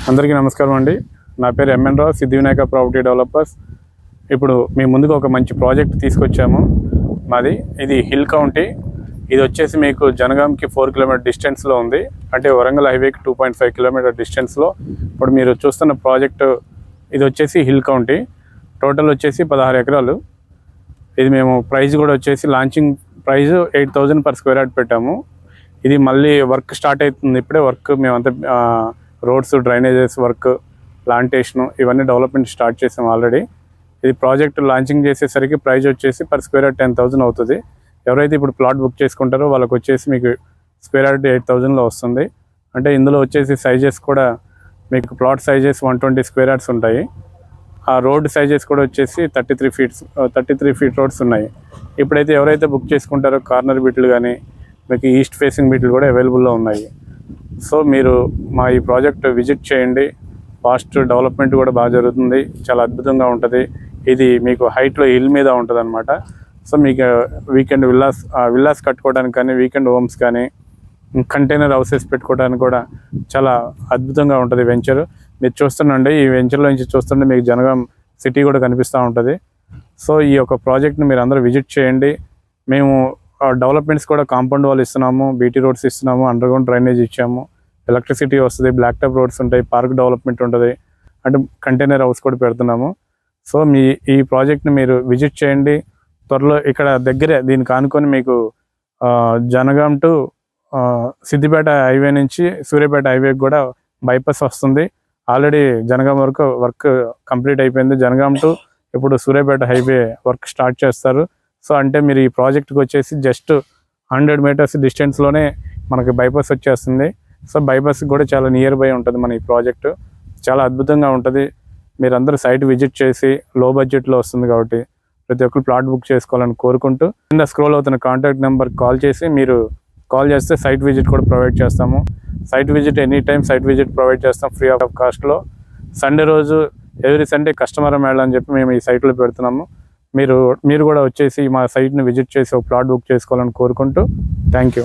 అందరికీ నమస్కారం అండి. నా పేరు ఎంఎన్ రావు, సిద్ధివినాయక ప్రాపర్టీ డెవలపర్స్. ఇప్పుడు మీ ముందుకు ఒక మంచి ప్రాజెక్ట్ తీసుకొచ్చాము. మాది ఇది హిల్ కౌంటీ. ఇది వచ్చేసి మీకు జనగాంకి 4 కిలోమీటర్ డిస్టెన్స్లో ఉంది. అంటే వరంగల్ హైవేకి 2.5 కిలోమీటర్ డిస్టెన్స్లో ఇప్పుడు మీరు చూస్తున్న ప్రాజెక్టు ఇది వచ్చేసి హిల్ కౌంటీ. టోటల్ వచ్చేసి 16 ఎకరాలు. ఇది మేము ప్రైస్ కూడా వచ్చేసి launching price 8,000 per square yard పెట్టాము. ఇది మళ్ళీ వర్క్ స్టార్ట్ అవుతుంది. ఇప్పుడే వర్క్ మేమంతా రోడ్స్, డ్రైనేజెస్ వర్క్, ప్లాంటేషను ఇవన్నీ డెవలప్మెంట్ స్టార్ట్ చేసాము ఆల్రెడీ. ఇది ప్రాజెక్ట్ లాంచింగ్ చేసేసరికి ప్రైస్ వచ్చేసి per square యార్డ్ 10,000 అవుతుంది. ఎవరైతే ఇప్పుడు ప్లాట్ బుక్ చేసుకుంటారో వాళ్ళకి వచ్చేసి మీకు స్క్వేర్ యార్డ్ 8,000లో వస్తుంది. అంటే ఇందులో వచ్చేసి సైజెస్ కూడా మీకు ప్లాట్ సైజెస్ 120 స్క్వేర్ యార్డ్స్ ఉంటాయి. ఆ రోడ్ సైజెస్ కూడా వచ్చేసి 33 ఫీట్ రోడ్స్ ఉన్నాయి. ఇప్పుడైతే ఎవరైతే బుక్ చేసుకుంటారో కార్నర్ బిట్లు కానీ మీకు ఈస్ట్ ఫేసింగ్ బిట్లు కూడా అవైలబుల్లో ఉన్నాయి. సో మీరు మా ఈ ప్రాజెక్ట్ విజిట్ చేయండి. ఫాస్ట్ డెవలప్మెంట్ కూడా బాగా జరుగుతుంది, చాలా అద్భుతంగా ఉంటుంది. ఇది మీకు హైట్లో హిల్ మీద ఉంటుంది అనమాట. సో మీకు వీకెండ్ విల్లాస్ కట్టుకోవడానికి కానీ, వీకెండ్ హోమ్స్ కానీ, కంటైనర్ హౌసెస్ పెట్టుకోవడానికి కూడా చాలా అద్భుతంగా ఉంటుంది వెంచర్. మీరు చూస్తుండండి, ఈ వెంచర్లో నుంచి చూస్తుంటే మీకు జనగాం సిటీ కూడా కనిపిస్తూ ఉంటుంది. సో ఈ యొక్క ప్రాజెక్ట్ని మీరు అందరూ విజిట్ చేయండి. మేము డెవలప్మెంట్స్ కూడా కాంపౌండ్ వాల్ ఇస్తున్నాము, బీటీ రోడ్స్ ఇస్తున్నాము, అండర్గ్రౌండ్ డ్రైనేజ్ ఇచ్చాము, ఎలక్ట్రిసిటీ వస్తుంది, బ్లాక్ టాప్ రోడ్స్ ఉంటాయి, పార్క్ డెవలప్మెంట్ ఉంటుంది, అంటే కంటైనర్ హౌస్ కూడా పెడుతున్నాము. సో ఈ ప్రాజెక్ట్ని మీరు విజిట్ చేయండి. త్వరలో ఇక్కడ దగ్గరే దీనికి ఆనుకొని మీకు జనగాం టు సిద్దిపేట హైవే నుంచి సూర్యాపేట హైవేకి కూడా బైపాస్ వస్తుంది. ఆల్రెడీ జనగాం వరకు వర్క్ కంప్లీట్ అయిపోయింది. జనగాం టు ఇప్పుడు సూర్యాపేట హైవే వర్క్ స్టార్ట్ చేస్తారు. సో అంటే మీరు ఈ ప్రాజెక్ట్కి వచ్చేసి జస్ట్ 100 మీటర్స్ డిస్టెన్స్లోనే మనకి బైపాస్ వచ్చేస్తుంది. సో బైపాస్కి కూడా చాలా నియర్ బై ఉంటుంది మన ఈ ప్రాజెక్టు. చాలా అద్భుతంగా ఉంటుంది. మీరందరూ సైట్ విజిట్ చేసి లో బడ్జెట్లో వస్తుంది కాబట్టి ప్రతి ఒక్కరు ప్లాట్ బుక్ చేసుకోవాలని కోరుకుంటూ కింద స్క్రోల్ అవుతున్న కాంటాక్ట్ నెంబర్కి కాల్ చేసి మీరు కాల్ చేస్తే సైట్ విజిట్ కూడా ప్రొవైడ్ చేస్తాము. Site visit any time site visit provide చేస్తాం ఫ్రీ ఆఫ్ కాస్ట్లో. సండే రోజు ఎవ్రీ సండే కస్టమర్ మేళ అని చెప్పి మేము ఈ సైట్లో పెడుతున్నాము. మీరు కూడా వచ్చేసి మా సైట్ని విజిట్ చేసి ఒక ప్లాట్ బుక్ చేసుకోవాలని కోరుకుంటూ థ్యాంక్ యూ.